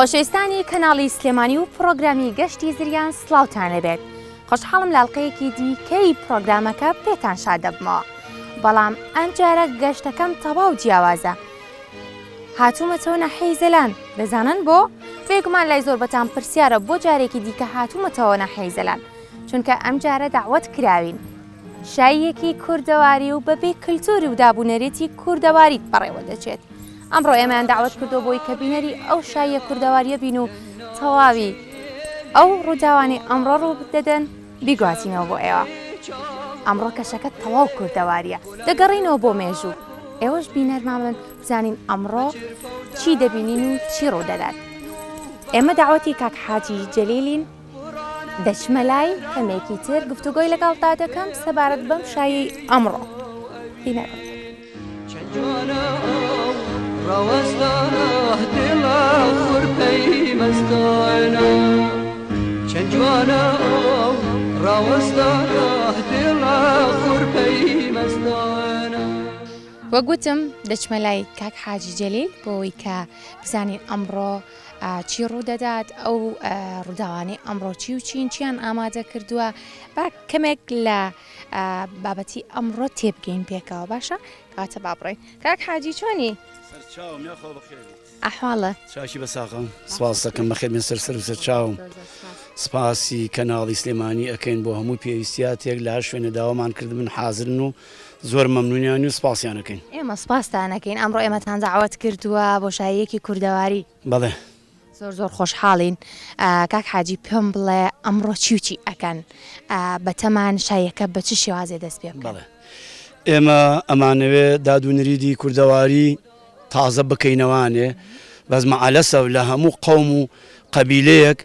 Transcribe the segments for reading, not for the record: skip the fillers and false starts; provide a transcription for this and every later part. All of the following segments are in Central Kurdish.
خۆشەویستانی کەناڵی سلێمانی و پرۆگرامی گەشتی زریان سڵاوتان لەبێت. خۆشحاڵم لاڵقەیەکی دیکەی پرۆگرامەکە پێتان شاد دەبمەوە. بەڵام ئەم جارە گەشتەکەم تەواو جیاوازە. هاتوومەتەوە ناحیەی زەلان. دەزانن بۆ؟ بێگومان لای زۆر بەتان پرسیارە بۆ جارێکی دیکە هاتوومەتەوە ناحیەی زەلان. چونکە ئەم جارە داوەت کراوین. شایەکی کوردەواری و بەبێ کلتوری و دابوونەرێتی کوردەواریت بەڕێوە دەچێت. ئەمڕۆ ئێمەیان داوەت کردو بۆی کە بینەری ئەو شایە کوردەواریە بین و تەواوی ئەو ڕووداوانی ئەمڕۆ ڕوو دەدەن بیگوازینەوە بۆ ئێوە. ئەمڕۆ کەشەکە تەواو کوردەواریە. دەگەڕینەوە بۆ مێژوو. ئێوەش بینەرمان بن بزانین ئەمڕۆ چی دەبینین و چی ڕوو دەدات. ئێمە داوەتی کاک حاجی جەلیلین دەچمە لای هەمێکی تر گفتوگۆی لەگەڵتا دەکەم سەبارەت بەم شایی ئەمڕۆ. بینەر ڕەوەستانە دڵە خوڕپەی مەستانە چەند جوانە ڕەوەستانە دڵە خوڕپەی مەستانە. وەگوتم دەچمە لای کاک حاجی جەلیل بۆی کە بزانین ئەمڕۆ چی ڕوو دەدات، ئەو ڕووداوانەی ئەمڕۆ چی و چیان ئامادە کردووە. با کەمێک لە بابەتی ئەمڕۆ تێبگەین پێکەوە. باشە کاتە با بڕێین. کاک حاجی چۆنی؟ ئەحواڵە چاکی بەساقم سواز دەکەم بەخێر من سەرسەر و سەرچاوم. سپاسی کەناڵی سلێمانی ئەەکەین بۆ هەموو پێویستیاتێک لە هەر شوێنە داوامان کردبن حازرن و زۆر مەمنونیان و سپاسیانەکەین. ئێمە سپاسدانەکەین. ئەمڕۆ ئێمەتان داوەت کردووە بۆ شایەکی کوردەواری. بەڵێ زۆر خۆشحاڵین. کاک حاجی پێم بڵێ ئەمڕۆ چی و چی ئەکەن بەتەمان شایەکە بە چ شێوازێ دەست پێ بکەن؟ بەڵێ ئێمە ئەمانەوێ دادوونریدی کوردەواری تازە بکەینەوانێ بەزمە ئالەسە لە هەموو قەوم و قەبیلەیەک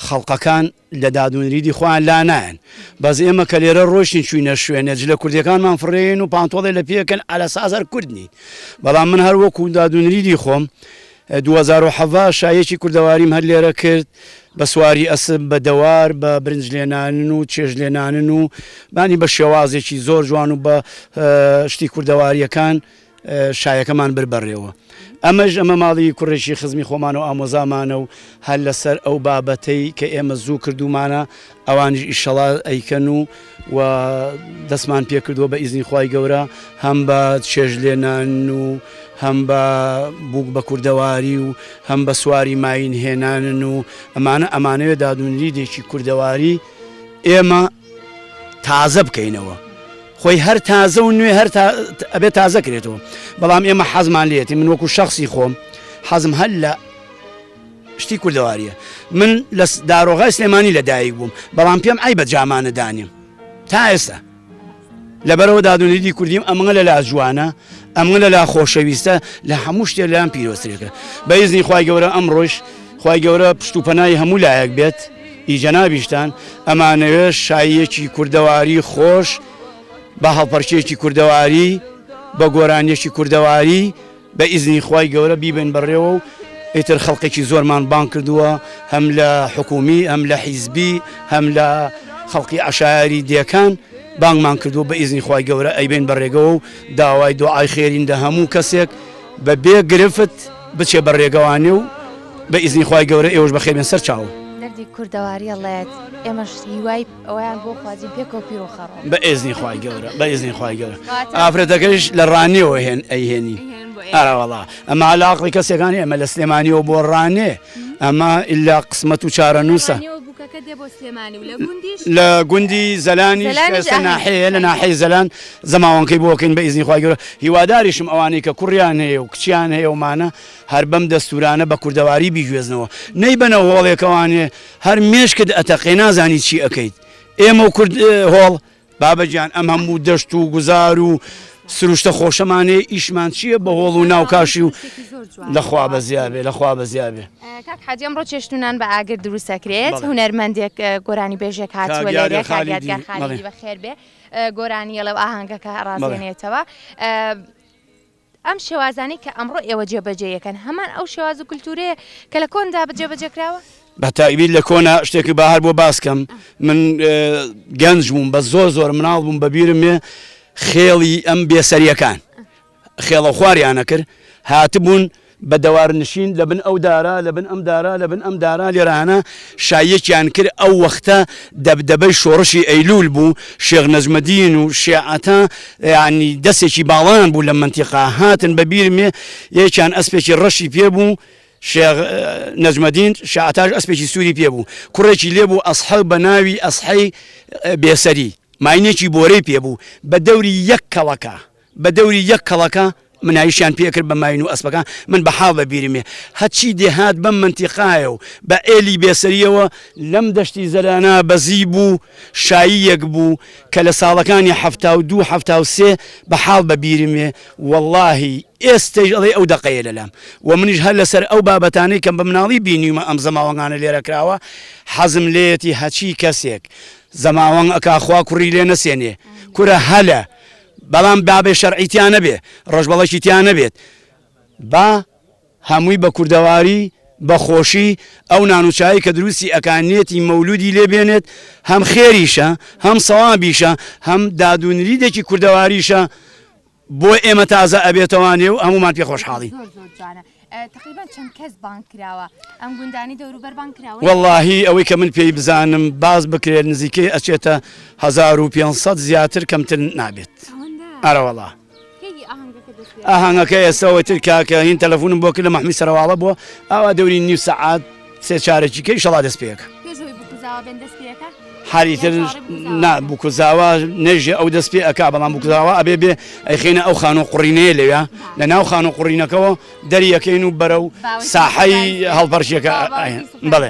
خەڵقەکان لە دادوونریدی خۆیان لا نایەن. بەس ئێمە کە لێرە ڕۆشتین چوینە شوێنە جلە کوردیەکانمان فڕێن و پانتۆڵی لە پێکەن ئالەسازەر کوردنی. بەڵام من هەر وەکو دادوونریدی خۆم 2007 شایەکی کوردەواریم هەر لێرە کرد بە سواری ئەسب بە دەوار بە برنج لێنانن و چێژ لێنانن و بانی بە شێوازێکی زۆر جوان و بە شتی کوردەواریەکان شایەکەمان بربەڕێەوە. ئەمە ماڵی کوڕێکی خزمی خۆمان و ئامۆزامانە و هەر لەسەر ئەو بابەتەی کە ئێمە زوو کردومانە ئەوانش ئیشەڵا ئەیکەن و دەستمان پێ کردووە بە ئیزنی خوای گەورە هەم بە چێژ لێنان و هەم بە بووک بە کوردەواری و هەم بە سواری ماین هێنانن و ئەمانەوێ دادوونریدێکی کوردەواری ئێمە تازە بکەینەوە. خۆی هەر تازە و نوێ هەر ئەبێت تازە کرێتەوە. بەڵام ئێمە حەزمان لێتی من وەکو شخصی خۆم حەزم هەر لە شتی کوردەواریە. من لە دارۆغای سلێمانی لەدایک بووم بەڵام پێم ئای بە جامانە دانیم تا ئێستا لەبەرەوە دادوونریدی کوردیم ئەمە لە لا جوانە ئەمە لە لا خۆشەویستە لە هەموو شتێ لەیان پیرۆسترێکە. بە ئیزنی خوای گەورە ئەمڕۆژ خوای گەورە پشت و پەنای هەموو لایەک بێت ئیجەنابیشتان ئەمانەوێ شایەکی کوردەواری خۆش بە هەڵپەرچێکی کوردەواری بە گۆرانیەکی کوردەواری بە ئیزنی خوای گەورە بیبن بەڕێوە و ئیتر خەڵقێکی زۆرمان بان کردووە هەم لە حکومی هەم لە حیزبی هەم لە خەڵقی عەشایری دیەکان بانگمان کردووە بە ئیزنی خوای گەورە ئەیبێن بەڕێگەوە و داوای دوعای خێرین دە هەموو کەسێک بە بێ گرفت بچێ بەڕێگەوانێ و بە ئیزنی خوای گەورە ئێوەش بەخێر بێن سەر چاوە. دەردی کوردەواری ئەڵێت ئێمەش هیوای ئەویان بۆ خوازی پێکەوە پیرۆخەڕەوە بە ئیزنی خوای گەورە بە ئیزنی خوای گەورە ئافرەتەکەش لە ڕانێەوە ئەیهێنی. ئەراوەڵا ئەمە علاقی کەسێکانی ئەمە لە سلێمانیەوە بۆ ڕانێ ئەمە ئللا قسمەت و چارە نووسە بۆ سلێمانی و لە گوندیش لە گوندی زەلانیش زەلانیش ئێستا ناحەیە لە ناحەی زەلان زەماوەنکەی بۆکەین بە ئیزنی خی گەورە هیواداریشم ئەوانەی کە کوڕیان هەیە و کچیان هەیە ومانە هەر بەم دەستورانە بە کوردەواری بیگوێزنەوە نەی بنە هۆڵێکەوانێ هەر مێشکت ئەتەقێ نازانی چی ئەەکەیت ئێمە و کورد هۆڵ بابەجان ئەم هەموو دەشت و گوزار و سروشتە خۆشەمانێ ئیشمان چییە بە هۆڵ و ناوکاشی و لەخوا بە زیابێ لەخوا بە زیابێ کاک حاجی ئەمڕۆ چێشتونان بە ئاگر دروستەکرێت هونەرمەندێک گۆرانی بێژێک هاتووە لێرە کاگیادگار خالیدی بە خێر بێ گۆرانیە لەو ئاهەنگەکە ڕازێنێتەوە ئەم شێوازانی کە ئەمڕۆ ئێوە جێبەجێیەکەن هەمان ئەو شێواز و کولتورەیە کە لە کۆندا بەجێبەجێکراوە بە تایبیت لە کۆنا شتێکی بەهار بۆ باسکەم من گەنج بووم بە زۆر مناڵ بووم بەبیرمێ خێڵی ئەم بێسەریەکان خێڵە خواریانە کرد هاتبوون بە دەوارنشین لە بن ئەو دارا لە بن ئەم دارا لە بن ئەم دارا لێرانە شایەکیان کرد ئەو وەختە دەبدەبەی شۆڕشی ئەیلول بوو شێخ نەجمەدین و شێعەتە یعنی دەستێکی باڵان بوو لە منتیقا هاتن بەبیرمێ یەکیان ئەسپێکی ڕەشی پێ بوو شێخ نەجمەدین شێعەتاش ئەسپێکی سووری پێ بوو کوڕێکی لێ بوو ئەسحە بە ناوی ئەسحەی بێسەری ماینێکی بۆرەی پێبوو بە دەوری یەک کەڵەکە بە دەوری یەک کەڵەکە منایشیان پێکرد بە ماین و ئەسپەکان من بە حاڵ بەبیرمێ هەچی دێهات بەم منتیقایە و بە ئێلی بێسەریەوە لەم دەشتی زەرانە بەزی بوو شاییەک بوو کە لە ساڵەکانی ه72 ه73 بە حاڵ بەبیرمێ واللهی ئێستەی ئەڵێ ئەو دەقەیە لەلام و منیش هەر لەسەر ئەو بابەتانەی کەم بە مناڵی بینیمە ئەم زەماوەنگانە لێرە کراوە حەزم لێتی هەچی کەسێک زەماوەنگ ئەکاخوا کوڕی لێ نەسێنێ کورە هەلە بەڵام بابێ شەرعیتیانە بێ ڕۆژبەڵەکیتیانە بێت با هەمووی بە کوردەواری بەخۆشی ئەو نانوچایی کە دروستی ئەکانێتی مەولودی لێبێنێت هەم خێریشە هەم سەوابیشە هەم دادونریدێکی کوردەواریشە بۆ ئێمە تازە ئەبێتەوانێ و هەمومان پێ خۆشحاڵی تقریبا چەند کەس بانک کراوە ئەم گوندانی دەوروبەر بانک کراوە واللهی ئەوەی کە من پێی بزانم باز بکرێت نزیکەی ئەچێتە 1500 زیاتر کەمتر نابێت ئەرەوەڵا ئاهەنگەکە ئێستاەوەی تر کاکە هین تەلەفۆنم بۆ کرد لە مەحمی سەرەواڵە بووە ئەوە دەوری نیو سەعات سێ چارێکی کەی شەڵا دەست پێەکە حالیتر بکوزاوە نێژێ ئەو دەست پێ ئەک بەڵام بکوزاوە ئەبێ بێ ئەیخێنە ئەو خانۆ قوڕینەیە لەوێ لە ناو خانۆ قوڕینەکەەوە دەریەکەین و بەرە و ساحەی هەڵپەرشیەکە بڵێ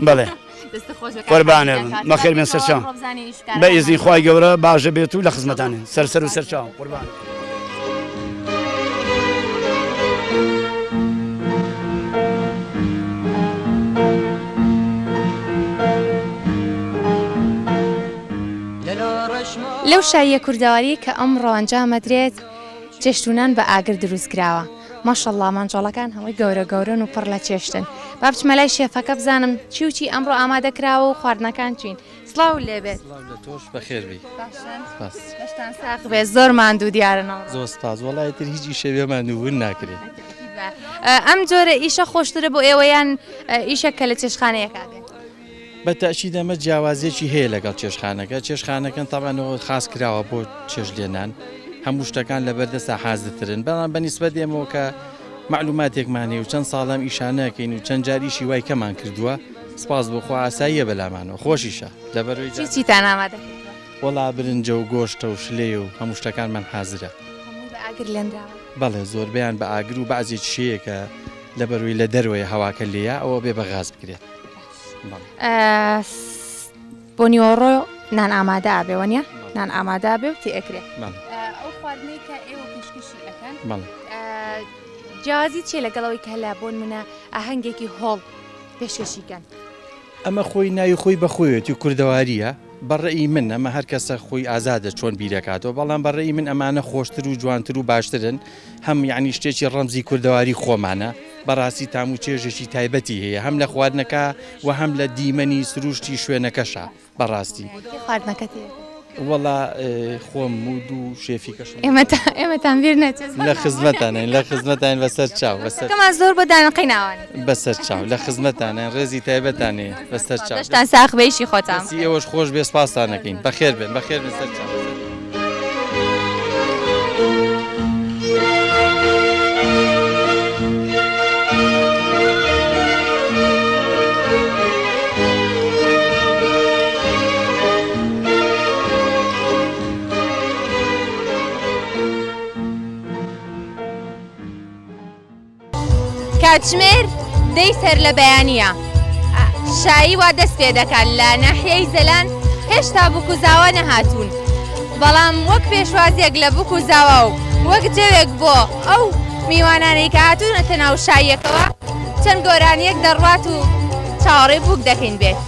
بڵێ قوربانە مەخێر بێن سەرچاو بە ئیزنی خوای گەورە باشە بێت و لە خزمەتانێ سەرسەر و سەرچاو قوربان لەو شاییە کوردەواری کە ئەمڕۆ ئەنجامەدرێت چێشتونان بە ئاگر دروستکراوە ماشەڵڵا مانجۆڵەکان هەمووی گەورە گەورن و پڕ لە چێشتن با بچمە لای شێفەکە بزانم چی و چی ئەمڕۆ ئامادەکراوە و خواردنەکان چین سڵاو لێبێت تۆش بەخێربی بەشتان ساق بێت زۆر ماندوو دیارنەوە زۆر سپاس وەڵایەتر هیچی شەوێ ماندووبوون ناکرێت ئەم جۆرە ئیشە خۆشترە بۆ ئێوەیان ئیشەکە لە چێشخانەیەکە بێت بە تەشید ئەمە جیاوازێکی هەیە لەگەڵ چێشخانەکە چێشخانەکەن تاوانەوە خاص کراوە بۆ چێش لێنان هەموو شتەکان لە بەردەستا حازترن بەڵام بەنیسبەت ئێمەوە کە معلوماتێکمانێ و چەند ساڵام ئیشانەکەین و چەند جاریشی وای کەمان کردووە سپاس بۆخوا ئاساییە بەلامانەوە خۆشیشە لەبەرەوەی چیتان ئامادە وەڵا برنجە و گۆشتە و شلێ و هەموو شتەکانمان حازرە بەڵێ زۆربیان بە ئاگر و بەعزێک شەیە کە لەبەروی لە دەروەیە هەواکە لێیە ئەوە بێ بە غاز بکرێت بۆ نیۆڕۆ نان ئامادە ئابێ وەنیە نان ئامادە بێ و تێئەکرێت ئەو خواردنەی کە ئێوە پێشکەشی ئەەکەن جیازی چێ لەگەڵەوەی کە هەلا بۆن منە ئاهەنگێکی هۆڵ پێشکەشیکەن ئەمە خۆی ناوی خۆی بەخۆیەتی کوردەواریە بەڕێی من ئەمە هەر کەسە خۆی ئازادە چۆن بیرەکاتەوە بەڵام بەڕێی من ئەمانە خۆشتر و جوانتر و باشترن هەم یعنی شتێکی ڕەمزی کوردەواری خۆمانە بەڕاستی تام و چێژێکی تایبەتی هەیە هەم لە خواردنەکە و هەم لە دیمەنی سروشتی شوێنەکەشە بەڕاستی وەڵا خۆم مود و شێفی کەشم ئێمەتان بیر نەچێت لە خزمەتانین لە خزمەتان بەسەر چاو کەمان زۆر بۆ دانەقەی ناوانی بەسەر چاو لە خزمەتانە ڕێزی تایبەتانێ بەسەر چاوشتان ساخبەیشی خۆتان ئێوەش خۆش بێ سپاسانەکەین بەخێر بێن بەخێر بەسەر چاو کاتژمێر دەی سەر لە بەیانیە شایی وا دەست پێ دەکات لە ناحیەی زەلان هێشتا بووک و زاوا نەهاتوون بەڵام وەک پێشوازیەک لە بووک و زاوا و وەک جەوێک بۆ ئەو میوانانەی کە هاتوونەتە ناو شایەکەوە چەند گۆرانیەک دەڕوات و چاوەڕێی بووک دەکەین بێت.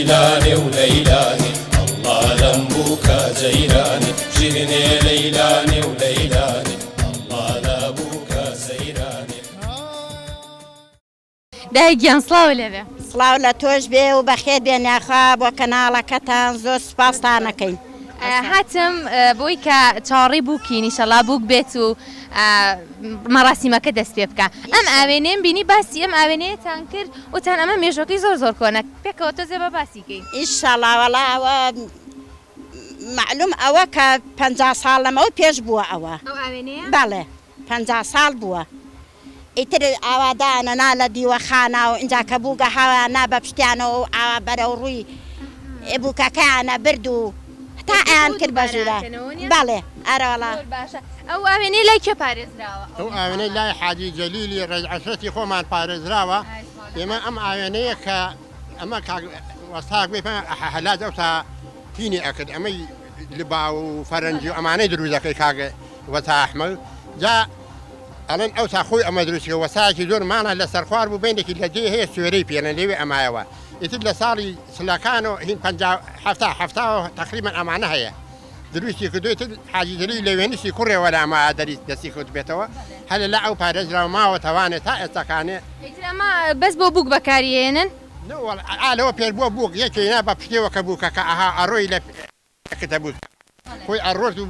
ليلاني وليلاني الله لمبوك جيراني شيرني ليلاني وليلاني الله لابوك زيراني دایگیان سڵاو لەوێ سڵاو لە تۆش بێ و بەخێر بێ ناخوا بۆ کەناڵەکەتان زۆر سوپاستانەکەین. هاتم بۆی کە چاڕی بووکین ئیشەڵا بووک بێت و مەراسیمەکە دەست پێ بکە ئەم ئاوێنەیەم بینی باسی ئەم ئاوێنەیەتان کرد وتان ئەمە مێژۆکەی زۆر زۆر کۆنە پێکەوە تۆ زێ بە باسیکەی ئیشەڵا وەڵاوە معلوم ئەوە کە 50 ساڵ لەمەوە پێش بووە ئەوە بەڵێ 50 ساڵ بووە ئیتر ئاوادانەنا لە دیوەخانە و اینجا کە بووگە هاوانە بە پشتیانەوە و ئاوا بەرەو ڕووی بووکەکەیانە برد و تا ئەیان کرد بە ژوورە بەڵێ ئەرەوەڵا ئەو ئاوێنەی لای کێ پارێزراوە ئەو ئاوێنەی لای حاجی جەلیلی ڕێعەشەتی خۆمان پارێزراوە ئێمە ئەم ئاوێنەیە کە ئەمە وەستاک بێ هەلاج ئەو تا پینی ئەکرد ئەمەی لبا و فەرەنجی و ئەمانەی دروست دەکەی کاگە وەتا ئەحمەد جا ئەڵێن ئەو تا خۆی ئەمە دروستکە وەسایەکی زۆرمانە لە سەرخوار بوو بینێکی لە دێ هەیە سوێرەی پێنە لێوێ ئەمایەوە ئیتر لە ساڵی سلەکان و هین 50 تقریبا ئەمانە هەیە دروستی کردوێت حاجی جەلیل لەوێنشی کوڕێوە لە ئەمە دەستی کەوت بێتەوە هەل لە ئەو پارێزراوە ماوە تەوانێت تا ئێستاکانێ ئەمە بەس بۆ بووک بەکاریێنن ئالەوە پێر بووە بووک یەکێنا بە پشتێوە کە بووکە کە ئەها ئەڕۆی لە کتە بووک خۆی ئەڕۆژ و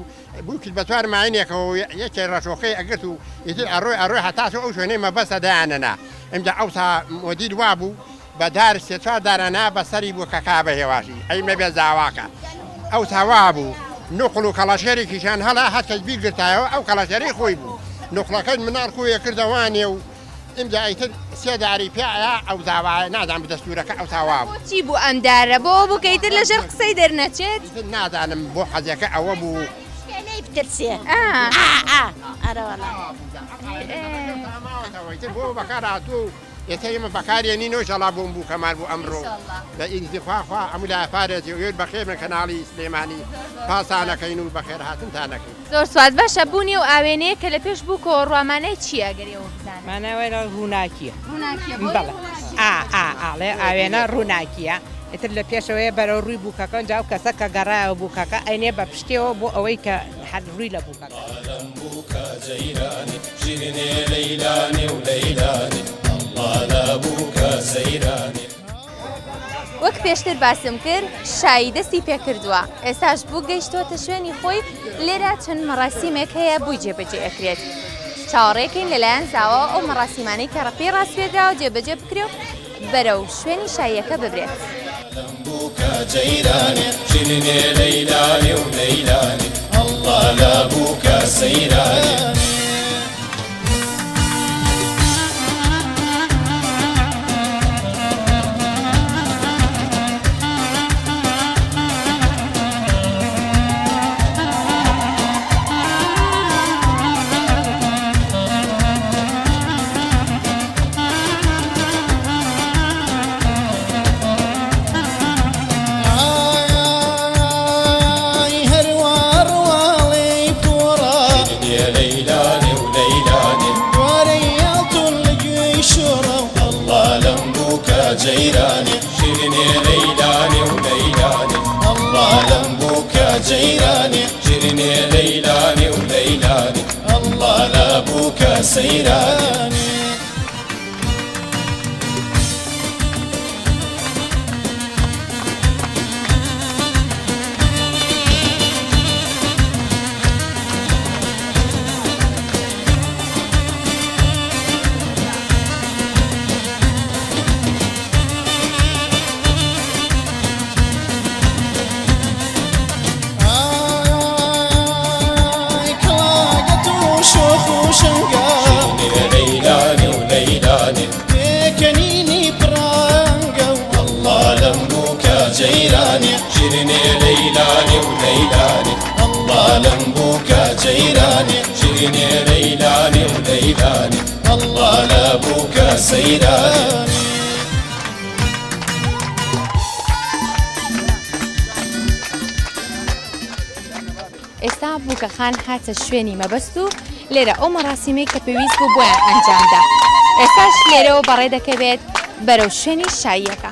بووکت بە چوار ماینێکەوە یەکێ ڕەشۆخەی ئەگرت و ئیتر ئەڕۆی هەتاش ئەو شوێنەی مەبەستە دایانەنا ئەمجا ئەو تا مۆدیر وا بوو بە دار سێ چوار دارەنا بەسەری بوو کە کا بە هێواشی ئەی مەبێ زاواکە ئەو تاوا بوو نقل و کەڵەشێرێکیشان هەڵا هەر کەس بیگرتایەوە ئەو کەڵەشێرەی خۆی بوو نقلەکەی مناڵ خۆیە کردەوانێ و ئمجا ئیتر سێ داری پێیا ئەو زاوایە نادام دەستورەکە ئەو تاوا بوو چی بوو ئەم دارە بۆ بووکەیتر لەژێر قسەی دەرنەچێت نادانم بۆ حەزەکە ئەوە بوو بترسێ ئەرەوەڵا بۆ بەکارهاتوو ئێستا ئێمە بەکارێنینەوە ئینشەڵا بۆم بوو کەمان بوو ئەمڕۆ بە ئیزدیخواخوا ئەموو لای پارێزی وێت بەخێر من کەناڵی سلێمانی پاسانەکەین و بەخێر هاتنتانەکەین زۆر سوات باشە بوونی و ئاوێنەیە کە لە پێش بووکەوە ڕوامانەی چییە گەرەوە بزانێت ماناوەرە ڕووناکیە بەڵێ ئاڵێ ئاوێنە ڕووناکیە ئتر لە پێشەوەی بەرەو ڕووی بووکەکە جااو کەسە کە گەڕایەوە بووکەکە ئەینێ بە پشتێەوە بۆ ئەوەی کە حەد ڕووی لە بووکەکە وەک پێشتر باسم کرد شایی دەستی پێکردووە ئێستاش بوو گەیشتۆتە شوێنی خۆی لێرە چەند مەراسیمێک هەیە بووی جێبەجێ ئەکرێت چاوەڕێکین لەلایەن زاوە ئەو مەراسیمانەی کە ڕەپی ڕاستپێدراوە جێبەجێ بکرێ و بەرەو شوێنی شاییەکە ببرێت الله لابوك سيراني جيراني شيرني ليلاني وليلاني الله لمبوك جيراني شيرني ليلاني وليلاني الله لابوك سيراني شنگا ليلاني وليلاني كنيني برانقا الله لمبوكا جيراني شيريني ليلاني وليلاني الله لمبوكا جيراني شيريني ليلاني وليلاني الله لابوكا سيراني ئێستا بووکەخان هاتە شوێنی مەبەست و لێرە ئەو مەراسیمەی کە پێویست بوو بۆیان ئەنجامدا. ئێستاش لێرەوە بەڕێ دەکەوێت بەرەو شوێنی شاییەکە.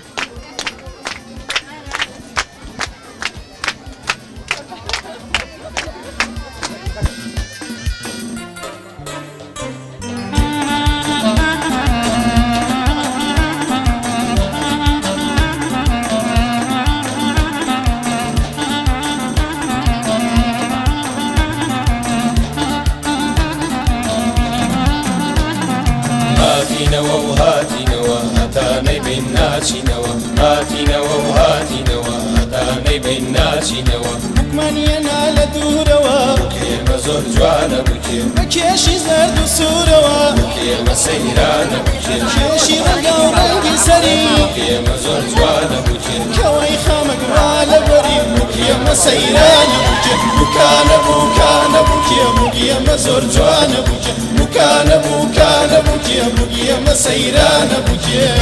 هاتينوا وهاتينوا هاتاني بيناتينوا هاتينوا وهاتينوا هاتاني بيناتينوا بكمانينا لدوروا كيما زور جوانا بكير بكيشي زرد وسوروا كيما سيرانا بكير كيشي رقا ورنقي سري كيما زور جوانا بكير كوي خامق والا بريم كيما سيرانا بكير بكانا بوكانا بكير كيما زور جوانا بكير بكانا بوكانا بكير كيما سيرانا بكير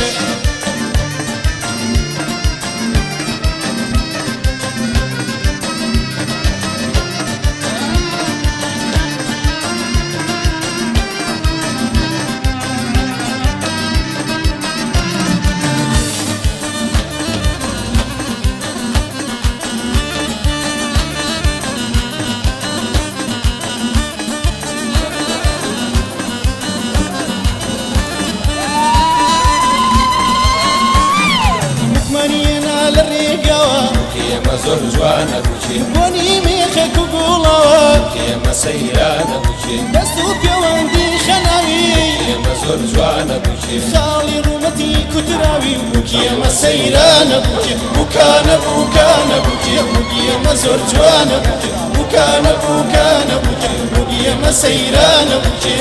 زور جوانا بوچی بونی میخک گولا کیم سیرانا بوچی دستو پیوندی خناوی کیم زور جوانا بوچی خالی رومتی کتراوی کیم سیرانا بوچی بوکانا بوکانا بوچی کیم زور جوانا بوچی بوکانا بوکانا بوچی کیم سیرانا بوچی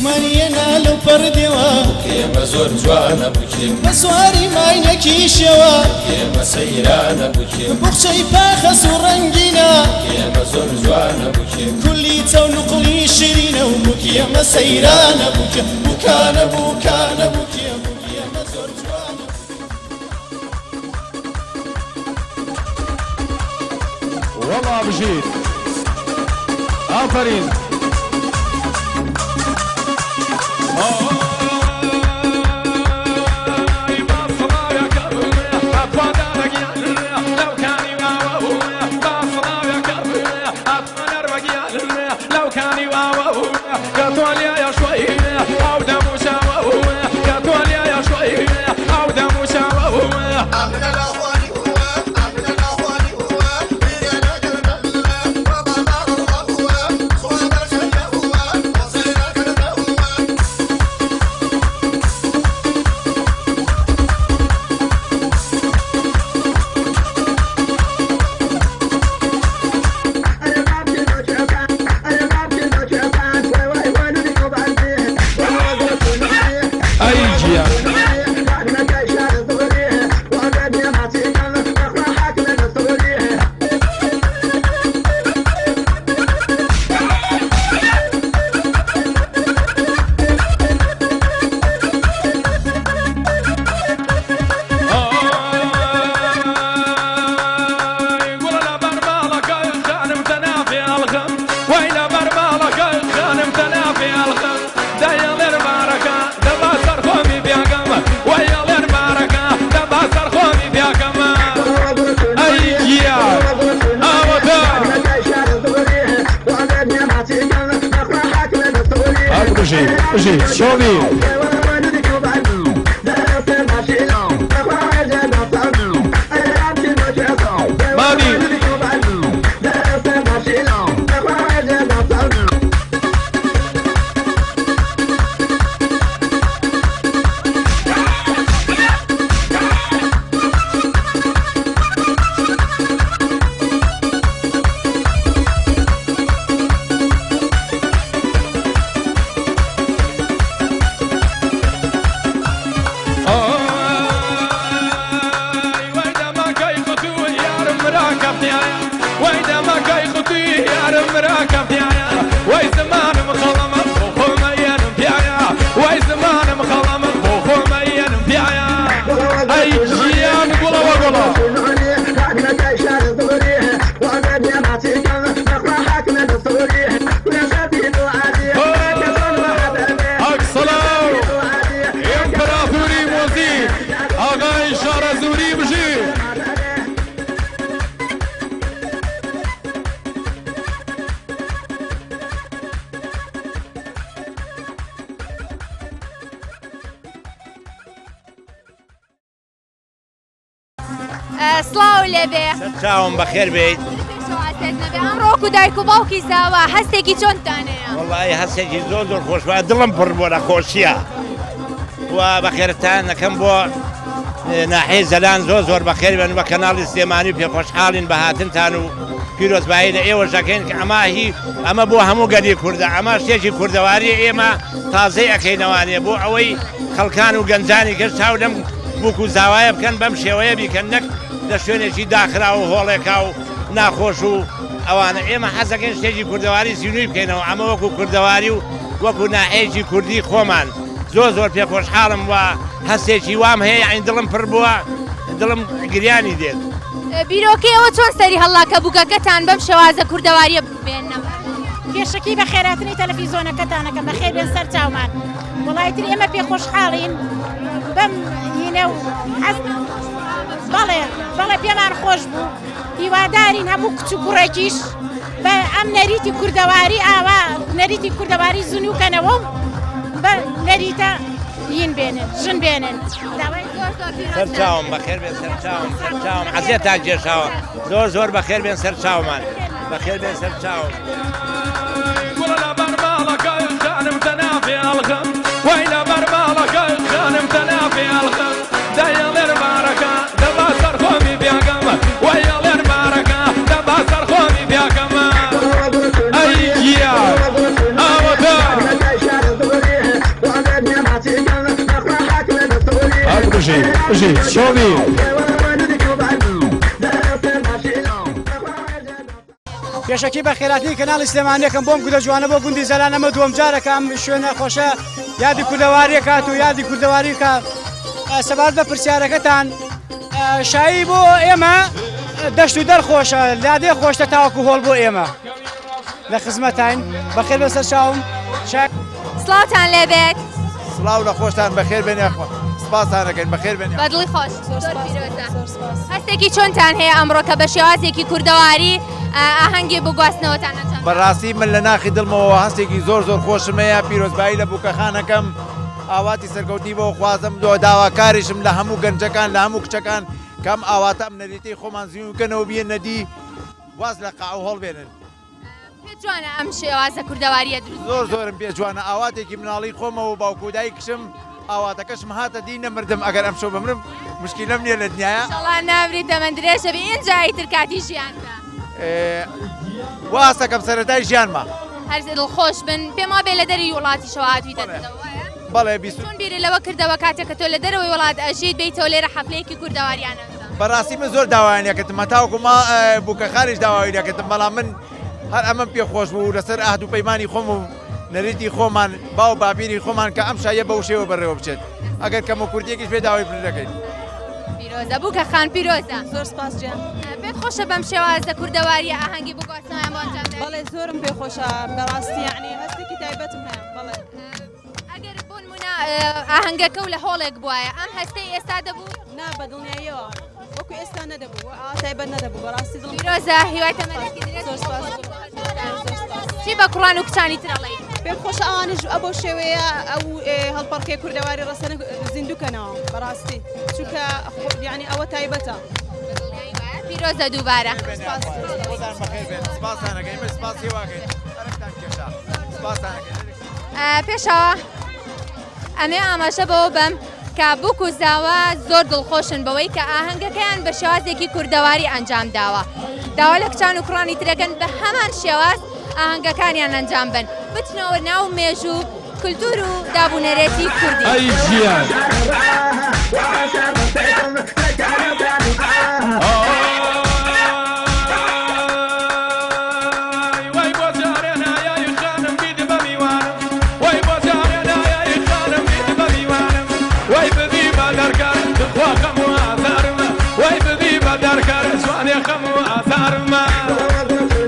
مانينا لو بردوا كيما زور جوانا بوكي بسواري ماينكي شوا كيما سيرانا بوكي بوخشي باخس ورنجينا كيما زور جوانا بوكي كلي تونقلي شيرينا وكيما سيرانا بوكي بوكانا بوكانا بوكي كيما زور جوانا والله بجيت آفرين Oh بژیت شۆبی مانی سڵاو لێبێ چاوم بەخێر بێت ئەمڕۆک و دایک و باوکی زاوە هەستێکی چۆنتانەیە وڵی هەستێکی زۆر زۆر خۆشوە دڵم پڕ بۆ نەخۆشیە و بەخێرتان نەکەم بۆ ناحەی زەلان زۆر بەخێر بن بە کەناڵی سلێمانی و پێخۆشحاڵین بە هاتنتان و پیرۆزبایی لە ئێوە ژەکەین کە ئەمە بۆ هەموو گەلی کووردە ئەمە شتێکی کوردەواری ئێمە تازەی ئەەکەینەوانێ بۆ ئەوەی خەڵکان و گەنجانی گەشت چاو لەم بووکو زاوایە بکەن بەم شێوەیە بیکەن نەک لە شوێنێکی داخرا و هۆڵێکا و ناخۆش و ئەوانە ئێمە حەزەکەن شتێکی کوردەواری زیینوی بکەینەوە ئەمە وەکو کوردەواری و وەکو ناحەیەکی کوردی خۆمان زۆر پێخۆشحاڵم وە هەستێکی وام هەیە ئەین دڵم پڕ بووە دڵم گریانی دێت بیرۆکەیەوە چۆن سەری هەڵاکە بووکەکەتان بەم شێوازە کوردەواریە ببێنەوە پێشەکی بە خێراتنی تەلەڤیزۆنەکەتانەکە بەخێر بێن سەر چاومان وڵایتر ئێمە پێخۆشحاڵین بەم هینە و بەڵێ پێمان خۆش بوو هیوادارین هەموو کچ و کوڕێکیش بە ئەم نەریتی کوردەواری ئاوا نەریتی کوردەواری زنوکەنەوە بە نەریتە هین بێنن ژن بێنن سەرچاوم بەخێر بێن سەرچاوم حەزێتان کێشاوە زۆر بەخێر بێن سەر چاومان بەخێر بێن سەر چاوم ولا برمالك جانم تنافي الخم وإلى برمالك جانم تنافي الخم دايل البركة دبا سرخومي بياكم ويل البركة دبا سرخومي بياكم أييا أودا بجي شوفي پێشەکی بە خێراتی کەناڵی سلێمانیەکەم بۆم گودە جوانە بۆ گوندی زەلانەمە دووەم جارەکە ئەم شوێنە خۆشە یادی کوردەواریە کات و یادی کوردەواری کە سەبات بە پرسیارەکەتان شایی بۆ ئێمە دەشت و دەرخۆشە لادێ خۆشتە تاوەکو هۆڵ بۆ ئێمە لە خزمەتین بەخێر بەسەر چاوم سڵاوتان لێبێت سڵاو لە خۆشتان بەخێر بێنێ سپاسانەکەین بەخێر بێنێ بەدڵی خۆش هەستێکی چۆنتان هەیە ئەمڕۆ کە بە شێوازێکی کوردەواری ئاهەنگی بگواستنەوەتان بەڕاستی من لە ناخی دڵمەوە هەستێکی زۆر خۆشم هەیە پیرۆزبایی لە بووکەخانەکەم ئاواتی سەرکەوتنی بۆ خوازم داواکاریشم لە هەموو گەنجەکان لە هەموو کچەکان کەم ئاواتە ئەم نەریتەی خۆمان زیینکەنەوە بێن نەدی واز لە قاو هەڵبێنن پێ جوانە ئەم شێوازە کوردەواریە دروست زۆرم پێ جوانە ئاواتێکی مناڵی خۆمەوە باوکودای کشم ئاواتەکەشم هاتە دی نەمردم ئەگەر ئەم شەو بمرم مشکیلەم نییە لە دنیاە شڵان نابریت دەمەندرێشە بێ ئینجایی تر کاتی ژیاندا واسەکەم سەرەتای ژیانمە هەر دڵخۆش بن پێما بێ لە دەری وڵاتی شەواتویتە بەڵێ چۆن بیری لەوە کردەوە کاتێک کە تۆ لە دەرەوەی وڵات ئەژیت بیتەوە لێرە حەفلەیەکی کوردەواریانە بەڕاستی من زۆر داوایانەکەتم هەتاوکو ما بووکەخانیش داوایانەکەتم بەڵام من هەر ئەمەم پێخۆش بوو لەسەر ئاهات و پەیمانی خۆم و نەریتی خۆمان باو بابیری خۆمان کە ئەم شایە بەو شێوە بەڕێوە بچێت ئەگەر کەمە کوردیەکیش پێ داوای بر دەکەین پیرۆزە بووکەخان پیرۆزە زۆر سپاس گیان پێت خۆشە بەم شێوازە کوردەواریە ئاهەنگی بگواستنەوەیان بۆتان بەڵێ زۆرم پێ خۆشە بەڕاستی یعنی هەستێکی تایبەتم هەیە بەڵێ ئەگەر بۆ نمونە ئاهەنگەکە و لە هۆڵێک بووایە ئەم هەستەی ئێستا دەبوو نا بەدڵنیاییەوە وەکو ئێستا نەدەبوو تایبەت نەدەبوو بەڕاستی دڵ پیرۆزە هیوای تەمەنێکی چی بە کوڕان و کچانی ترەڵێیت پێم خۆشە ئەوانش ئەو شێوەیە ئەو هەڵپەڕکەی کوردەواری ڕەسەنە زیندووکەنەوە بەڕاستی چونکە یعنی ئەوە تایبەتە پیرۆزە دووبارە پێشەوە ئەمێ ئاماژە بەوە بم کە بووک و زاوە زۆر دڵخۆشن بەوەی کە ئاهەنگەکەیان بە شێوازێکی کوردەواری ئەنجام داوە داوا لە کچان و کوڕانی ترەکەن بە هەمان شێواز ئاهەنگەکانیان ئەنجام بن بچنەوە ناو مێژوو کولتور و دابوونەرێتی کوردی ئەی ژیان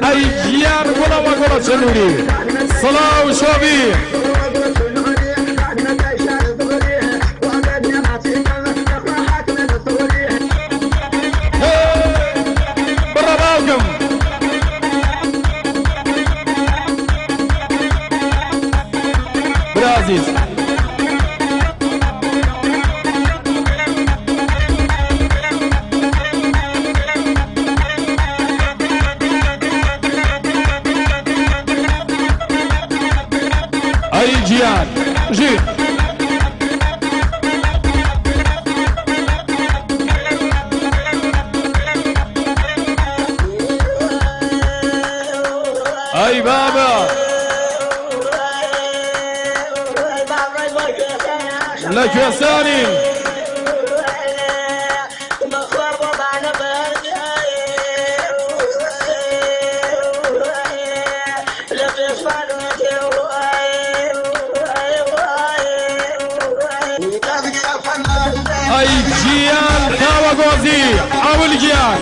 ئەی ژیان گوڵەوە گوڵە چنووری سڵاو شۆبی بڕە باوکم برازیز ئەی گیان ژیر ئەی بابە لە کوێستانین ئەی گیان تاوەگۆزی ئەول گیان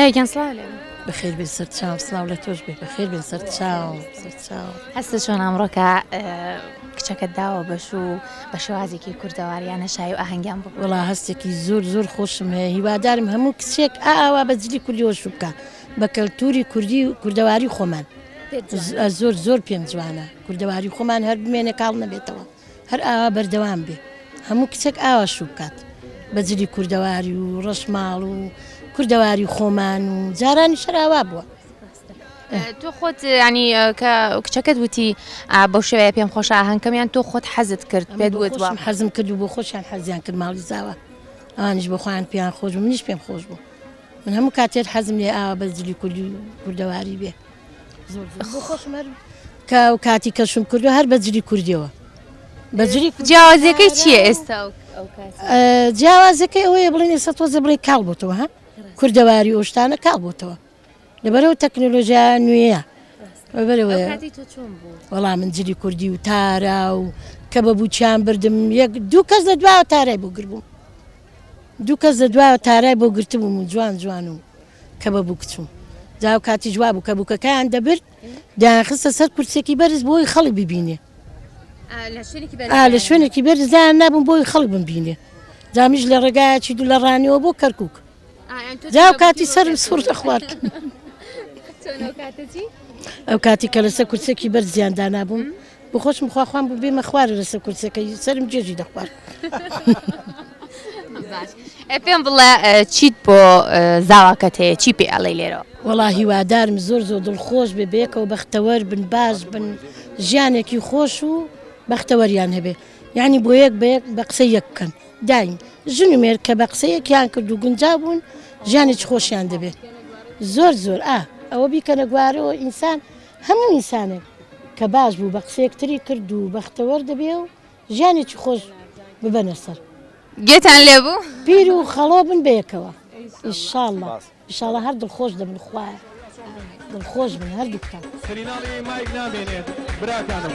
دایکیان سڵاو لێ بەخێر بێن سەر چاو سڵاو لە تۆش بێ بەخێر بێن سەر چاو هەستە چۆن ئەمڕۆکە کچەکەت داوە بەش و بە شێوازێکی کوردەواریان هەشای و ئاهەنگیان بوو وڵا هەستێکی زۆر زۆر خۆشم هەیە هیوادارم هەموو کچێک ئاوا بە جلی کوردیەوە شو بکە بە کەلتوری کوردی و کوردەواری خۆمان زۆر زۆر پێم جوانە کوردەواری خۆمان هەر بمێنێ کاڵ نەبێتەوە هەر ئاوا بەردەوام بێ هەموو کچێک ئاوا شو بکات بە جلی کوردەواری و ڕەشماڵ و کوردەواری خۆمان و جارانی شەراوا بووە تۆ خۆت ینی کە کچەکەت وتی بەو شێوەیە پێم خۆش ئاهەنگەکەمیان تۆ خۆت حەزت کرد پێت وتوە حەزم کرد و بۆ خۆشیان حەزیان کرد ماڵی زاوە ئەوانیش بە خۆیان پێیان خۆش بوو منیش پێم خۆش بوو من هەموو کاتێر حەزم لێ ئاوا بە جلی کوردی و کوردەواری بێ زۆر خۆشم کە و کاتی کەشم کردو هەر بە جلی کوردیەوە بەجلی جیاوازەکەی چییە ئێستا جیاوازەکەی ئەوەیە بڵێن ئێستا تۆزە بڵێ کاڵ بۆتەوە ها کوردەواری ئۆشتانە کاڵ بۆتەوە لەبەرەوە تەکنۆلۆژیا نوێیە وەڵام من جلی کوردی و تارا و کە بە بووچیان بردم دوو کەس لە دواوە تارای بۆ گربووم دوو کەس لە دواوە تارای بۆ گرتبووم و جوان جوان و کە بە بوو کچوم جاو کاتی جواب بوو کە بووکەکەیان دەبرد دایانخستە سەر کورسێکی بەرز بۆی خەڵک ببینێ لە شوێنێکی بەرز دایان نابووم بۆی خەڵک بمبینێ جامیش لە ڕێگایەکی دوو لە ڕانیەوە بۆ کەرکووک جاو کاتی سرم سوور دەخوارد ئەو کاتی کە لەسەر کورسێکی بەرز زیاندا نابووم بۆ خۆشم خواخوام بوو بێمە خوارە لەسەر کورسەکەی سرم جێژی دەخوارد پێم بڵێ چیت بۆ زاواکەت هەیە چی پێ ئەڵێ لێرەوە وەڵا هیوادارم زۆر زۆر دڵخۆش بێ بێکەوە بەختەوەر بن باش بن ژیانێکی خۆش و بەختەوەریان هەبێ یعنی بۆ یەک بە یەک بە قسە یەک بکەن دایم ژن و مێر کە بە قسەیەکیان کرد و گونجا بوون ژیانێکی خۆشیان دەبێت زۆر زۆر ئەوە بیکەنە گوارەوە ئینسان هەموو ئینسانێک کە باش بوو بە قسەیەکتری کرد و بەختەوەر دەبێ و ژیانێکی خۆش ببەنە سەر گێتان لێبوو پیر و خەڵۆ بن بەیەکەوە ئینشاءڵڵا ئینشاءڵڵا هەر دڵخۆش دەبن خوایە دڵخۆش بن هەردووکتان سەریناڵی مایک نامێنێت براکانم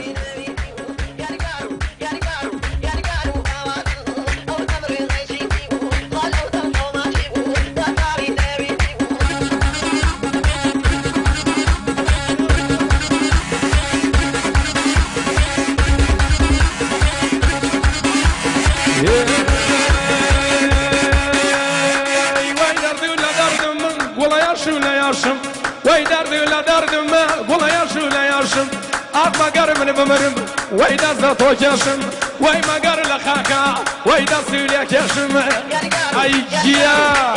وای دردی و دردم گل یاشو لیاشم آب مگر من بمرم وای دست تو کشم وای مگر لخاکا وای دست سولی کشم ای گیا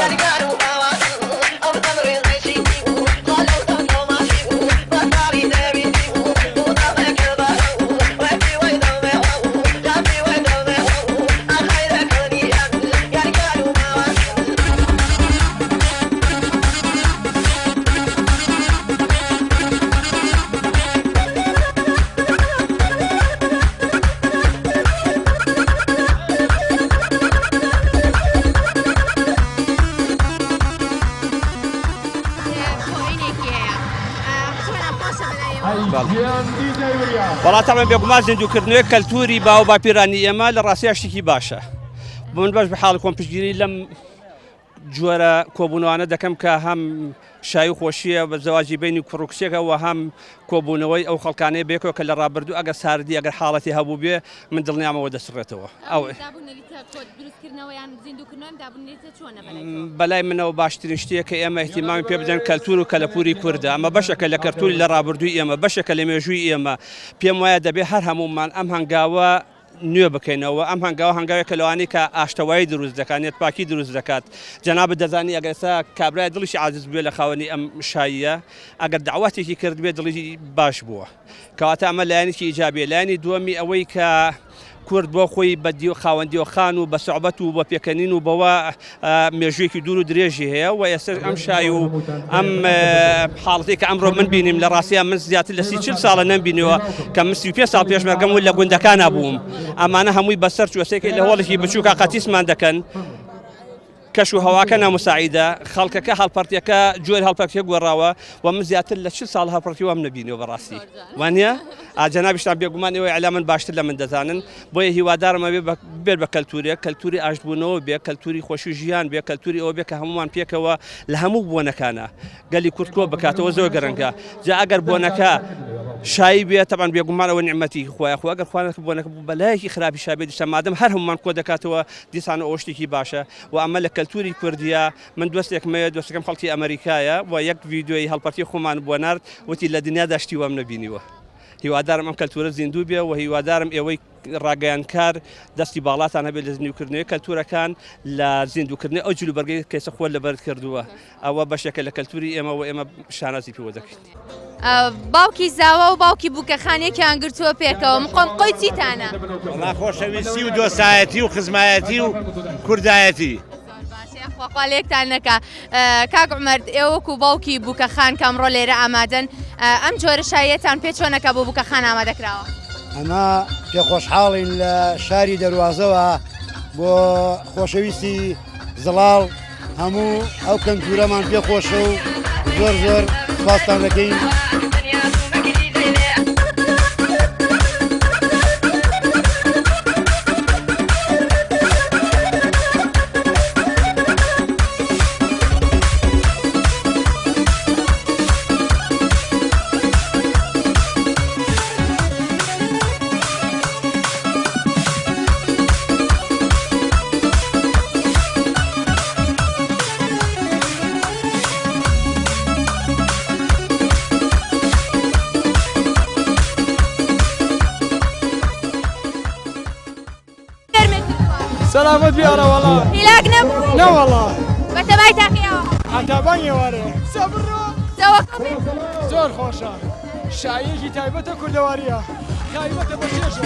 وڵاتەمە بێگومان زیندووکردنەوەی کەلتوری باو باپیرانی ئێمە لە ڕاستیە شتێکی باشە من باش بە حاڵ کۆمپشتگیری لەم جۆرە کۆبوونەوانە دەکەم کە هەم شای و خۆشیە بە زەواجی بینی کوڕکسێکەوە هەم کۆبوونەوەی ئەو خەڵکانەیە بێکەوە کە لە ڕابردوو ئەگەر ساردی ئەگەر حاڵەتی هەبوو بێ من دڵنیامەوە دەسڕێتەوە ئەو بەلای منەوە باشترین شتێک کە ئێمە احتیمامی پێ بدەن کەلتور و کەلەپوری کووردە ئەمە بەشەکە لە کەلتوری لە ڕابردووی ئێمە بەشەکە لە مێژووی ئێمە پێم وایە دەبێ هەر هەمومان ئەم هەنگاوە نوێ بکەینەوە ئەم هەنگاوە هەنگاوێک کەلەوانی کە ئاشتەوایی دروست دەکات پاکی دروست دەکات جەناب دەزانی ئەگەر ئێستا کابرای دڵیشی عاجز بێ لە خاوەنی ئەم شاییە ئەگەر دعواتێکی کرد بێ دڵی باش بووە کەواتە ئەمە لایەنێکی ئیجابیە لایەنی دووەمی ئەوەی کە کورد بۆ خۆی بە خاوەندیۆخان و بە سوعبەت و بە پێکەنین و بەوە مێژوویەکی دوور و درێژی هەیە و ئێستا ئەم شای و ئەم حاڵەتی کە ئەمڕۆ من بینیم لە ڕاستیە من زیاتر لە 30 ساڵە نەمبینیەوە کە من 35 ساڵ پێشمەرگەم و لە گوندەکانە بووم ئەمانە هەمووی بەسەر چوەسێکی لە هۆڵێکی بچووکە قەتیسمان دەکەن کەش و هەواکە نامساعیدە خەڵکەکە هەڵپەرتیەکە جۆر هەڵپەرتیە گۆڕاوە و من زیاتر لە 40 ساڵ هەڵپەرتی وام نەبینیەوە بەڕاستی وانە جەنابیشتان بێگومان ئێوە ئەلا من باشتر لە من دەزانن بۆیە هیوادارمە بێت بە کەلتورێک کەلتوری ئاشتبوونەوە بێ کەلتوری خۆشی ژیان بێ کەلتوری ئەوە بێ کە هەمومان پێکەوە لە هەموو بۆنەکانە گەلی کورتکۆ بکاتەوە زۆر گەرەنگە جا ئەگەر بۆنەکە شایی بێت تەبان بێگومانەوە نیعمەتی خۆیان خۆ ئەگەر خوانەکە بۆنەکە بەلایەکی خراپی شابێت دیسە مادەم هەر هەمومان کۆ دەکاتەوە دیسانە ئەو شتێکی باشە و ئەمە لە کەلتوری کوردیە من دۆستێکمەیە دۆستەکەم خەڵکی ئەمریکایە و یەک ڤیدیۆی هەڵپەرتی خۆمان بۆ نارد وتی لە دنیادا شتی وام نەبینیوە هیوادارم ئەم کەلتورە زیندوو بێ و هیوادارم ئێوەی ڕاگەیانکار دەستی باڵاتان هەبێت لە زیندووکردنەوەی کەلتورەکان لە زیندووکردنی ئەو جلوبەرگەی کەسە خۆ لەبەرد کردووە ئەوە بەشێکە لە کەلتوری ئێمە و ئێمە شانازی پێوە دەکەین باوکی زاوە و باوکی بووکەخانێکیان گرتووە پێکەوە مقۆم قۆی چیتانە وڵا خۆشەویستی و دۆستایەتی و خزمایەتی و کوردایەتی خواڵێکتان نەکە کاک عومەر ئێوەکو باوکی بووکەخان کەمڕۆ لێرە ئامادەن ئەم جۆرە شایەتان پێ چۆنەکە بۆ بووکەخان ئامادەکراوە ئەمە پێ خۆشحاڵین لە شاری دەواازەوە بۆ خۆشەویستی زڵاڵ هەموو ئەو کەلتورەمان پێ خۆشە و زۆر زۆر سپاسان دەکەین. سلامت بیاره والله هیلاک نبوو؟ نه والله بەتەبای تاقیەوە عتابانی واره زەوەکەڵێ زۆر خۆشە شایەکی تایبەتە کوردەواریە تایبەتە بە شێشە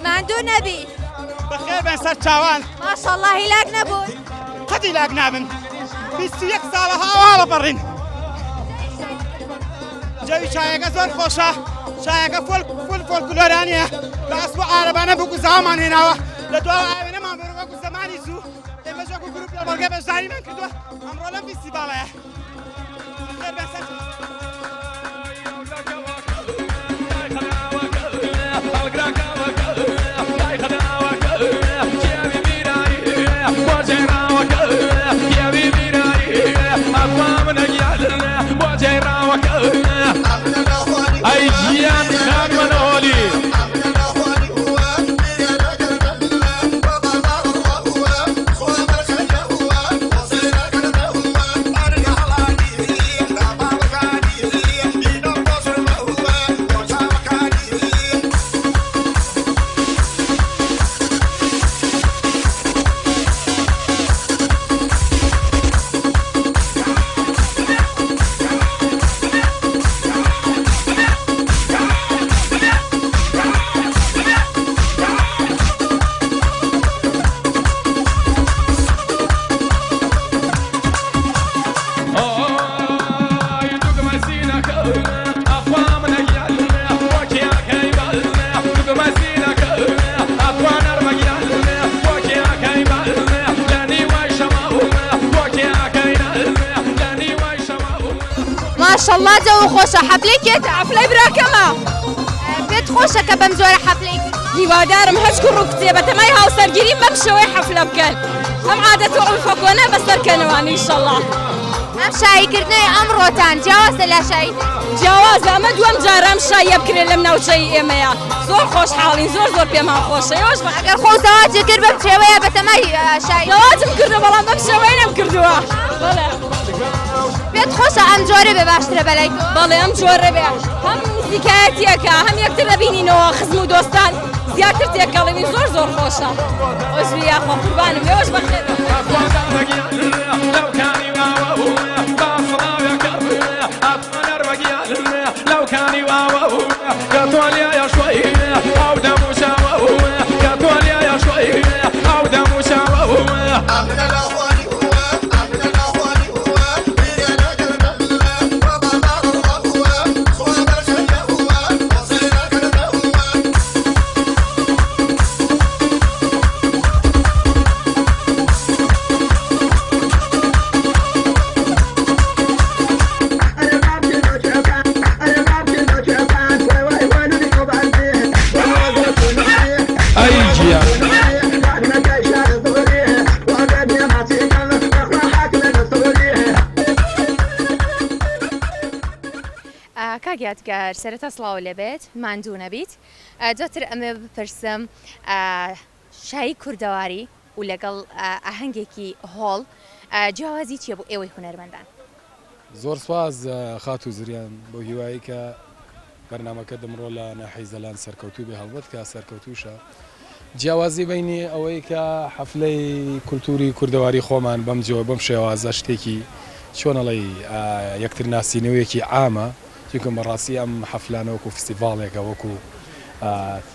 ماندوو نەبی بەخێر بن سەر چاوان ماشەڵڵا هیلاک نەبوون قەتی لاک نابن 21 ساڵە هاواڵە بەڕین جەوی چایەکە زۆر خۆشە چایەکە فۆلکلۆرانیە لە ئەسبوع عارەبانە بوو زامان هێناوە لە دواوە ئاوێنەمان بێ وەکو زەمانی زوو ئێمە وەکو گروپی هەڵبەرگە بەشداریمان کردووە ئەمڕۆ لەم فیستیڤاڵەیە بەخێر بن سەر أي جيان خان منولي ماشەڵڵا جەوە خۆشە حەفلەی کێتە حەفلەی براکەمە پێت خۆشە کە بەم جۆرە حەفلەی هیوادارم هەچکو ڕووکتێ بە تەمای هاوسەرگیری بەم شێوەی حەفلە بکەن ئەم عادەت و عورفە کۆنە بەسەرکەنەوە ئینشەڵڵا ئەم شاییکردنەوەی ئەمڕۆتان جیاوازە لە شایی جیاوازە ئەمە دووەم جارام شایە بکرێت لەم ناوچەی ئێمەیە زۆر خۆشحاڵین زۆر پێمان خۆشە ئێوەش ئەگەر خۆ زەواجی کرد بەم شێوەیە بە تەمای شایی زەواجم کردو بەڵام بەم شێوەی نەمکردووە بەڵێ پێت خۆشە ئەم جۆرە بێ باشترە بەلای تۆ بەڵێ ئەم جۆرە بێ هەم نزیکایەتیەکە هەم یەکتر دەبینینەوە خزم و دۆستان زیاتر تێکەڵەوی زۆر خۆشە ئۆزوی یاخۆ قوربانم ئێوەش بەخێر لو كان يواوا كتوليا يا شوي او دم شاوا كتوليا يا شوي او دم شاوا کاگیاتگار سەرەتا سڵاو لەبێت ماندوو نەبیت دواتر ئەمە بپرسم شایی کوردەواری و لەگەڵ ئاهەنگێکی هۆڵ جیاوازی چیە بۆ ئێوەی هونەرمەندان زۆر سواز خات و زریان بۆ هیوایی کە بەرنامەکە دەمڕۆ لە ناحەی زەلان سەرکەوتوو بێ هەڵبەت کە سەرکەوتوشە جیاوازی بینی ئەوەی کە حەفلەی کولتوری کوردەواری خۆمان بەم جۆ بەم شێوازە شتێکی چۆنەڵی یەکتر ناسینەوەیەکی عامە چونکە بەڕاستی ئەم حەفلانەوەکو فستیڤاڵێکە وەکو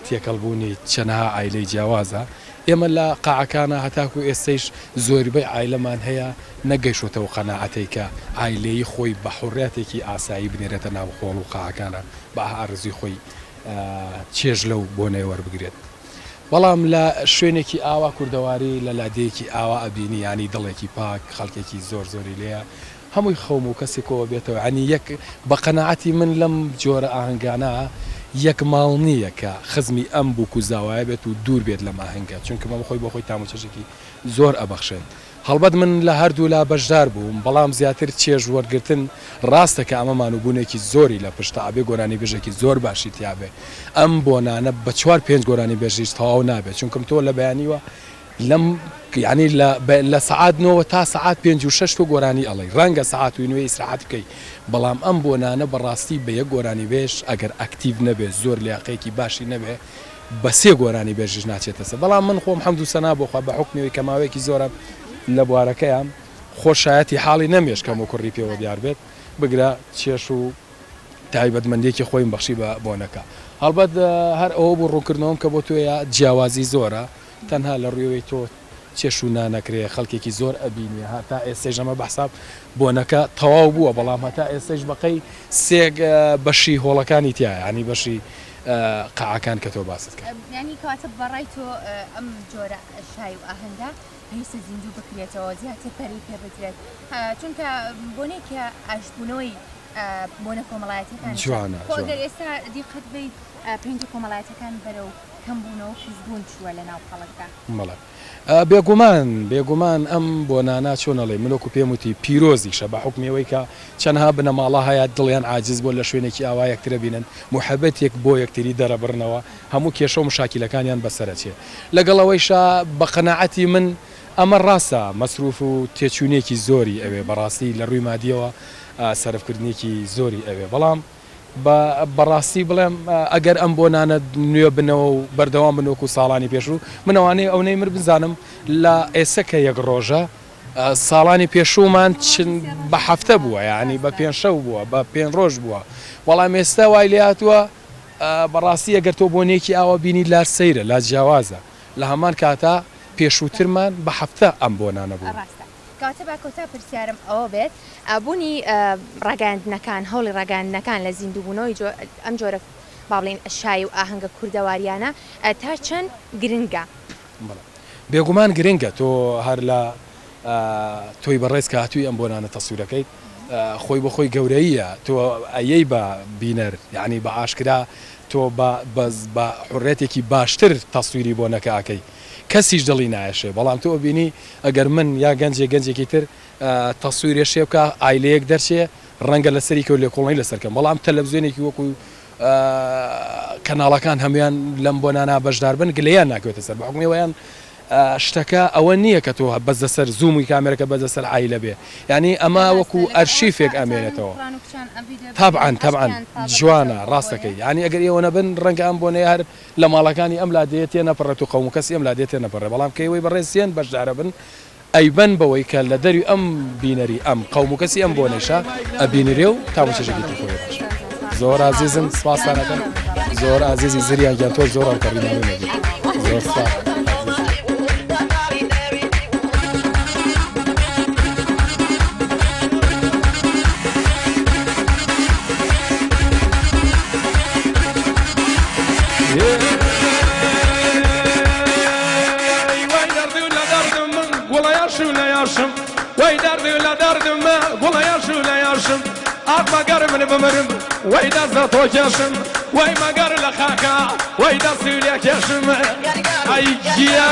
تێکەڵبوونی چەندها ئایلەی جیاوازە ئێمە لە قاعەکانە هەتاکو ئێستەیش زۆربەی ئایلەمان هەیە نەگەیشتەوە قەناعەتەی کە ئایلەی خۆی بە حوڕێتێکی ئاسایی بنێرێتە ناو خۆڵ و قاعەکانە بە ئارزوی خۆی چێژ لەو بۆ نێوەربگرێت بەڵام لە شوێنێکی ئاوا کوردەواری لە لادەیەکی ئاوا ئەبینی ینی دڵێکی پاک خەڵکێکی زۆری لێە هەمووی خەوم و کەسێکەوە بێتەوە عنی یەک بە قەناعەتی من لەم جۆرە ئاهەنگانە یەک ماڵ نییە کە خزمی ئەم بوو و زاوایە بێت و دوور بێت لە ماهەنگە چونکە مەم خۆی بۆ خۆی تاموچەشێکی زۆر ئەبەخشێت هەڵبەت من لە هەردوو لا بەشدار بووم بەڵام زیاتر چێژ وەرگرتن ڕاستە کە ئەمەمان و بوونێکی زۆری لە پشتە ئابێ گۆرانی بێژێکی زۆر باشی تیاابێ ئەم بۆنانە بە 4-5 گۆرانی بێژیش تەواو نابێت چونکەم تۆ لە بەیانیوە لەم ینی لە سعات 9 تا سعات 5 و 6 گۆرانی ئەڵی ڕەنگە سعات و نوێ ئیسراحەت بکەی بەڵام ئەم بۆنانە بەڕاستی بە یەک گۆرانی بێژ ئەگەر ئەکتیڤ نەبێت زۆر لیاقەیەکی باشی نەبێ بە 3 گۆرانی بێژش ناچێتە سەر بەڵام من خۆم حەمد و سەنا بۆخوا بە حکمەوەی کەماوەیەکی زۆرە لە بوارەکەیان خۆشایەتی حاڵی نەمێشکەم و کوڕی پێوە دیار بێت بگرە چێش و تایبەتمەندێکی خۆیم بەخشی بە بۆنەکە هەڵبەت هەر ئەوە بۆ ڕوونکردنەوەم کە بۆ توێە جیاوازی زۆرە تەنها لە ڕوێی تۆ چێش و نانەکرێ خەڵکێکی زۆر ئەبینێ هاتا ئێستێژ ئەمە بەحساب بۆنەکە تەواو بووە بەڵام هەتا ئێستش بەقەی سێک بەشی هۆڵەکانی تایە ینی بەشی قاعەکان کە تۆ باست کرد ینی کەواتە بەڕای تۆ ئەم جۆرە شای و ئاهەنگە پێویستە زیندوو بکرێتەوە زیاتر پەری پێ بدرێت چونکە بۆنێکە ئاشبوونەوەی بۆنە کۆمەڵایەتەکان جوانە ئەگەر ئێستا دیقەت بیت پێنج کۆمەڵایەتەکان بەرەو کەمبوونەوە فزبوون چووە لە ناو خەڵکدا بێگومان ئەم بۆنانە چۆنەڵێ منۆکو پێم وتی پیرۆزیشە بە حکمەوەی کە چەندها بنەماڵە هەیە دڵیان عاجز بۆ لە شوێنێکی ئاوا یەکترە بینن محەبەتێک بۆ یەکتری دەرەبڕنەوە هەموو کێشە و مشاکیلەکانیان بەسەرەچێ لەگەڵەوەیشە بە قەناعەتی من ئەمە ڕاستە مەسروف و تێچوونێکی زۆری ئەوێ بەڕاستی لە ڕووی مادیەوە سەرفکردنێکی زۆری ئەوێ بەڵام بەڕاستی بڵێم ئەگەر ئەم بۆنانە نوێ بنەوە و بەردەوام بنۆک و ساڵانی پێشوو منەوانەیە ئەوەی مر بزانم لە ئێسەکە یەک ڕۆژە ساڵانی پێشوومان بە هەفتە بووە ینی بە پێنج شەو بووە بە پێنج ڕۆژ بووە بەڵام ئێستا وای لاتووە بەڕاستی ئەگەر تۆ بۆنێکی ئاوە بینی لا سەیرە لا جیاوازە لە هەمان کاتا پێشووترمان بە هەفتە ئەم بۆنانە بوو. کاتە باکەوتا پرسیارم ئەوە بێت ئابوونی ڕاگەاندنەکان هەوڵی ڕاگەاندنەکان لە زیندووبوونەوەی ئەم جۆرە با بڵێن شای و ئاهەنگە کوردەواریانە تا چەند گرنگە بێگومان گرنگە تۆ هەر لە تۆی بەڕێز کە هاتووی ئەم بۆنانە تەسوورەکەیت خۆی بە خۆی گەورەیە تۆ ئەیەی بە بینەر یعنی بە ئاشکرا تۆ بە حڕێتێکی باشتر تەسووری بۆنەکە ئاکەی کەسیش دڵی نایەشێ بەڵام تۆ بینی ئەگەر من یا گەنجێکی تر تەسووری شێ بکە ئایلەیەک دەرچێ ڕەنگە لەسەری کە لێ کۆڵی لەسەرکەم بەڵام تەلەڤیزیۆنێکی وەکو کەناڵەکان هەمویان لەم بۆنانە بەشدار بن گلەیان ناکەوێتە سەر بەحکومیەوەیان شتەکە ئەوە نییە کە تۆ بەزەسەر زوومی کامێرەکە بەزەسەر ئایلە بێ ینی ئەمە وەکو ئەرشیفێک ئەمێنێتەوە تابعاً جوانە ڕاستەکەی ینی ئەگەر ئێوە بن ڕەنگە ئەم بۆنەیە هەر لە ماڵەکانی ئەم لادێتێ نەپەڕێت و قەوم و کەسی ئەم لادێتێ نەپەڕێ بەڵام کەیەوەی بەڕێزیان بەشدارە بن ئەیبەن بەوەی کە لە دەروی ئەم بینەری ئەم قەوم و کەسی ئەم بۆنەشە ئەبینرێ و تاوچەشێکی خۆی باش زۆر عزیزم سپاسانەکەم زۆر عزیزی زریان گیان تۆ زۆر ئەڵقەڕیناوێنێ زۆر سپاس وای دردی لا دردم ولا یاشو لا یاشم آخ مگر من بمرم وای دست تو کشم وای مگر لخاکا وای دست لیا کشم ای گیا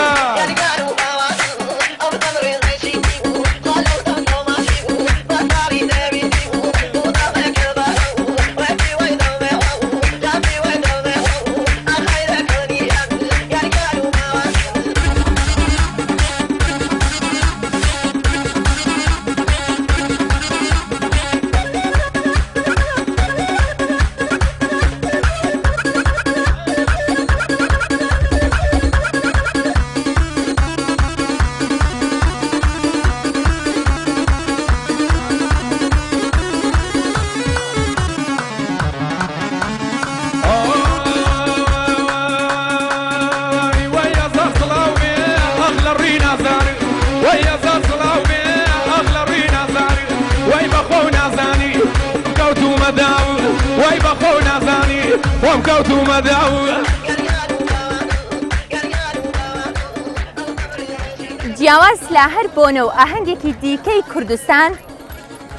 جیاواز لە هەر بۆنە و ئاهەنگێکی دیکەی کوردستان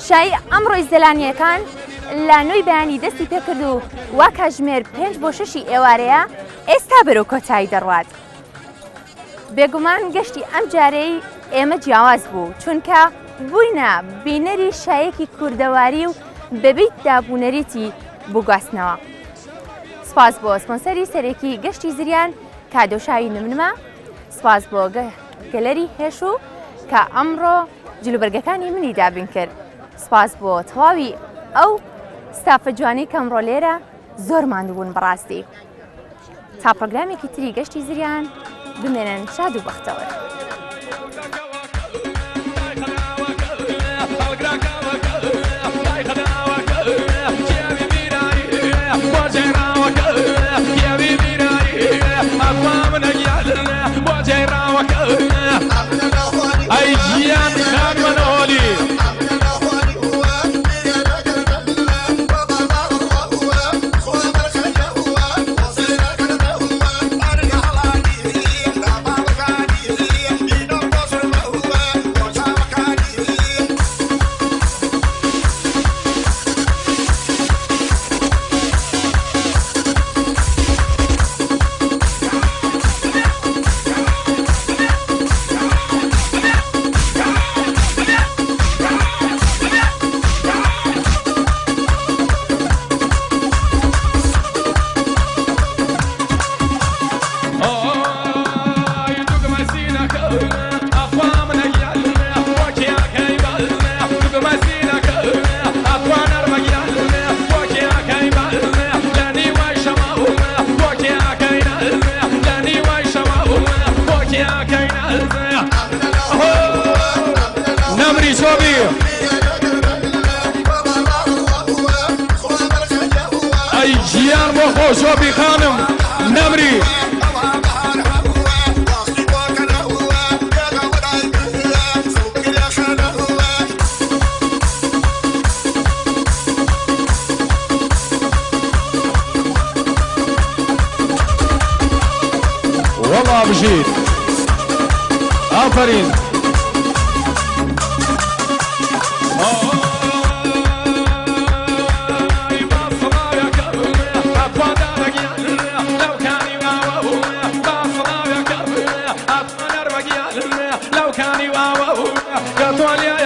شای ئەمڕۆی زەلانیەکان لە نوێی بەیانی دەستی پێکرد و وا کاتژمێر 5 بۆ 6 ئێوارەیە ئێستا بەرەو کۆتایی دەڕوات. بێگومان گەشتی ئەم جارەی ئێمە جیاواز بوو چونکە بووینە بینەری شایەکی کوردەواری و بەبیت دابوونەرێتی بگواستنەوە. سپاس بۆ سپۆنسەری سەرێکی گەشتی زریان کادۆشاوی نمنمە، سپاس بۆ گەلەری هێشوو کە ئەمڕۆ جلوبەرگەکانی منی دابین کرد. سپاس بۆ تەواوی ئەو ستافە جوانی کە ئەمڕۆ لێرە زۆر ماندووبوون بەڕاستی. تا پرۆگرامێکی تری گەشتی زریان بمێنن شاد و بەختەوە. Boy, آفرین لو كان واو كتولي